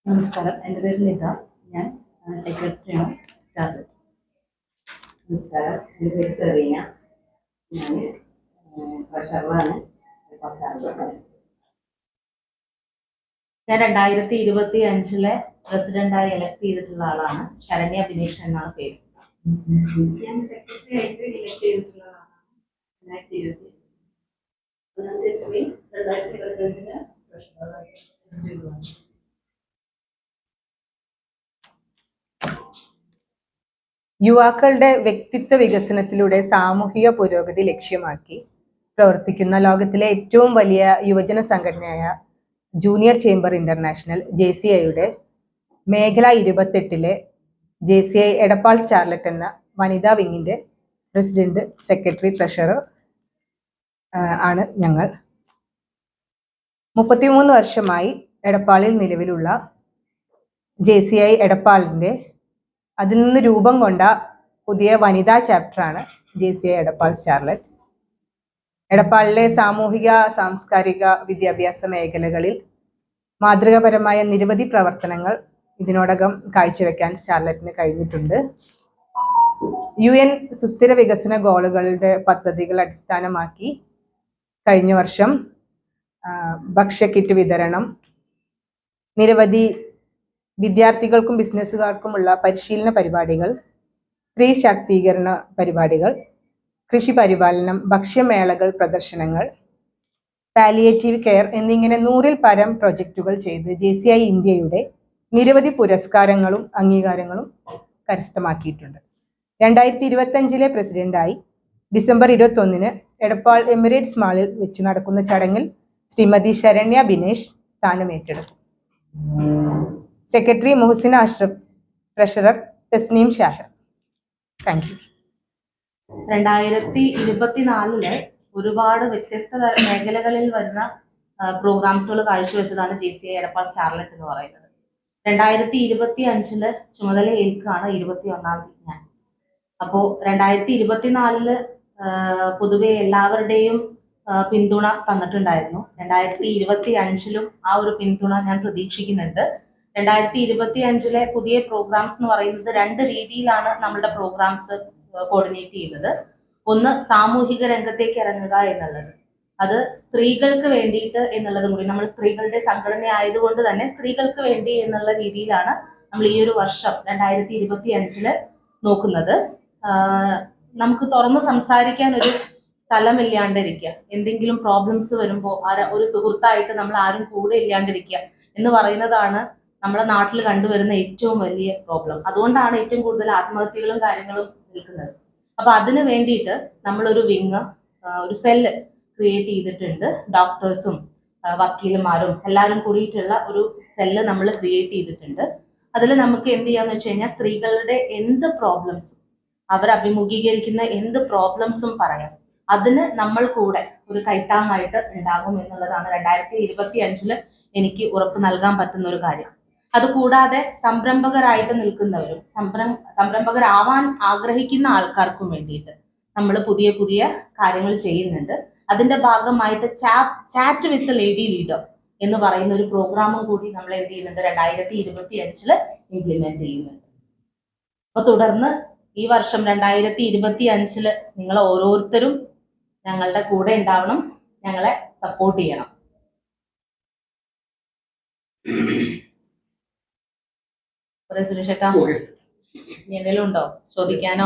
നമസ്കാരം, എൻ്റെ പേര് നിത. ഞാൻ സെക്രട്ടറിയാണ് സ്റ്റാർട്ട്. നമസ്കാരം, എൻ്റെ പേര് സെറീന. ഞാൻ ട്രഷററാണ്. ഞാൻ 2025 പ്രസിഡന്റായി എലക്ട് ചെയ്തിട്ടുള്ള ആളാണ്. ശരണ്യ ബിനീഷ് എന്നാണ് പേര്. ഞാൻ സെക്രട്ടറി ആയിട്ട് ഇലക്ട് ചെയ്തിട്ടുള്ള ആളാണ്. 2025 ട്രഷററായിട്ട്. യുവാക്കളുടെ വ്യക്തിത്വ വികസനത്തിലൂടെ സാമൂഹിക പുരോഗതി ലക്ഷ്യമാക്കി പ്രവർത്തിക്കുന്ന ലോകത്തിലെ ഏറ്റവും വലിയ യുവജന സംഘടനയായ ജൂനിയർ ചേംബർ ഇന്റർനാഷണൽ JCIയുടെ മേഖല 28 JCI എടപ്പാൾ സ്റ്റാർലെറ്റ് എന്ന വനിതാ വിങ്ങിന്റെ പ്രസിഡന്റ്, സെക്രട്ടറി, ട്രഷറർ ആണ് ഞങ്ങൾ. 33 വർഷമായി എടപ്പാളിൽ നിലവിലുള്ള JCI എടപ്പാളിന്റെ അതിൽ നിന്ന് രൂപം കൊണ്ട പുതിയ വനിതാ ചാപ്റ്ററാണ് JCI എടപ്പാൾ സ്റ്റാർലെറ്റ്. എടപ്പാളിലെ സാമൂഹിക, സാംസ്കാരിക, വിദ്യാഭ്യാസ മേഖലകളിൽ മാതൃകാപരമായ നിരവധി പ്രവർത്തനങ്ങൾ ഇതിനോടകം കാഴ്ചവെക്കാൻ സ്റ്റാർലെറ്റിന് കഴിഞ്ഞിട്ടുണ്ട്. UN സുസ്ഥിര വികസന ഗോളുകളുടെ പദ്ധതികൾ അടിസ്ഥാനമാക്കി കഴിഞ്ഞ വർഷം ഭക്ഷ്യക്കിറ്റ് വിതരണം, നിരവധി വിദ്യാർത്ഥികൾക്കും ബിസിനസ്സുകാർക്കുമുള്ള പരിശീലന പരിപാടികൾ, സ്ത്രീ ശാക്തീകരണ പരിപാടികൾ, കൃഷി പരിപാലനം, ഭക്ഷ്യമേളകൾ, പ്രദർശനങ്ങൾ, പാലിയേറ്റീവ് കെയർ എന്നിങ്ങനെ 100-ൽ പരം പ്രൊജക്റ്റുകൾ ചെയ്ത് JCI ഇന്ത്യയുടെ നിരവധി പുരസ്കാരങ്ങളും അംഗീകാരങ്ങളും കരസ്ഥമാക്കിയിട്ടുണ്ട്. 2025 പ്രസിഡന്റായി ഡിസംബർ 21 എടപ്പാൾ എമിറേറ്റ്സ് മാളിൽ വെച്ച് നടക്കുന്ന ചടങ്ങിൽ ശ്രീമതി ശരണ്യ ബിനേഷ് സ്ഥാനമേറ്റെടുത്തു. Secretary Muhasina Ashraf, treasurer Tasneem Shahir. Thank you. 2024 ഒരുപാട് വ്യത്യസ്ത മേഖലകളിൽ വരുന്ന പ്രോഗ്രാംസുകൾ കാഴ്ചവെച്ചതാണ് JCI എടപ്പാൾ സ്റ്റാർലെറ്റ് എന്ന് പറയുന്നത്. 2025 ചുമതല ഏൽക്കുകയാണ് 21-ാം തീയതി ഞാൻ. അപ്പോൾ 2024 പൊതുവെ എല്ലാവരുടെയും പിന്തുണ തന്നിട്ടുണ്ടായിരുന്നു. 2025 ആ ഒരു പിന്തുണ ഞാൻ പ്രതീക്ഷിക്കുന്നുണ്ട്. 2025 പുതിയ പ്രോഗ്രാംസ് എന്ന് പറയുന്നത് 2 രീതിയിലാണ് നമ്മുടെ പ്രോഗ്രാംസ് കോർഡിനേറ്റ് ചെയ്യുന്നത്. ഒന്ന്, സാമൂഹിക രംഗത്തേക്ക് ഇറങ്ങുക എന്നുള്ളത്. അത് സ്ത്രീകൾക്ക് വേണ്ടിയിട്ട് എന്നുള്ളത് കൂടി, നമ്മൾ സ്ത്രീകളുടെ സംഘടന ആയതുകൊണ്ട് തന്നെ സ്ത്രീകൾക്ക് വേണ്ടി എന്നുള്ള രീതിയിലാണ് നമ്മൾ ഈ ഒരു വർഷം 2025 നോക്കുന്നത്. നമുക്ക് തുറന്ന് സംസാരിക്കാൻ ഒരു സ്ഥലമില്ലാണ്ടിരിക്കുക, എന്തെങ്കിലും പ്രോബ്ലംസ് വരുമ്പോൾ ഒരു സുഹൃത്തായിട്ട് നമ്മൾ ആരും കൂടെ ഇല്ലാണ്ടിരിക്കുക എന്ന് പറയുന്നതാണ് നമ്മുടെ നാട്ടിൽ കണ്ടുവരുന്ന ഏറ്റവും വലിയ പ്രോബ്ലം. അതുകൊണ്ടാണ് ഏറ്റവും കൂടുതൽ ആത്മഹത്യകളും കാര്യങ്ങളും നിൽക്കുന്നത്. അപ്പൊ അതിന് വേണ്ടിയിട്ട് നമ്മളൊരു വിങ്, ഒരു സെല്ല് ക്രിയേറ്റ് ചെയ്തിട്ടുണ്ട്. ഡോക്ടേഴ്സും വക്കീലന്മാരും എല്ലാവരും കൂടിയിട്ടുള്ള ഒരു സെല്ല് നമ്മൾ ക്രിയേറ്റ് ചെയ്തിട്ടുണ്ട്. അതിൽ നമുക്ക് എന്ത് ചെയ്യാന്ന് വെച്ച് കഴിഞ്ഞാൽ സ്ത്രീകളുടെ എന്ത് പ്രോബ്ലംസും, അവർ അഭിമുഖീകരിക്കുന്ന എന്ത് പ്രോബ്ലംസും പറയാം. അതിന് നമ്മൾ കൂടെ ഒരു കൈത്താങ്ങായിട്ട് ഉണ്ടാകും എന്നുള്ളതാണ് 2025 എനിക്ക് ഉറപ്പ് നൽകാൻ പറ്റുന്ന ഒരു കാര്യം. അതുകൂടാതെ സംരംഭകരായിട്ട് നിൽക്കുന്നവരും സംരംഭകരാവാൻ ആഗ്രഹിക്കുന്ന ആൾക്കാർക്കും വേണ്ടിയിട്ട് നമ്മൾ പുതിയ പുതിയ കാര്യങ്ങൾ ചെയ്യുന്നുണ്ട്. അതിന്റെ ഭാഗമായിട്ട് ചാറ്റ് വിത്ത് ലേഡി ലീഡർ എന്ന് പറയുന്ന ഒരു പ്രോഗ്രാമും കൂടി നമ്മൾ എന്ത് ചെയ്യുന്നുണ്ട് 2025 ഇംപ്ലിമെന്റ് ചെയ്യുന്നുണ്ട്. അപ്പൊ തുടർന്ന് ഈ വർഷം 2025 നിങ്ങൾ ഓരോരുത്തരും ഞങ്ങളുടെ കൂടെ ഉണ്ടാവണം, ഞങ്ങളെ സപ്പോർട്ട് ചെയ്യണം. സുരേഷേട്ടാ, ഇനി എന്തെങ്കിലും ഉണ്ടോ ചോദിക്കാനോ?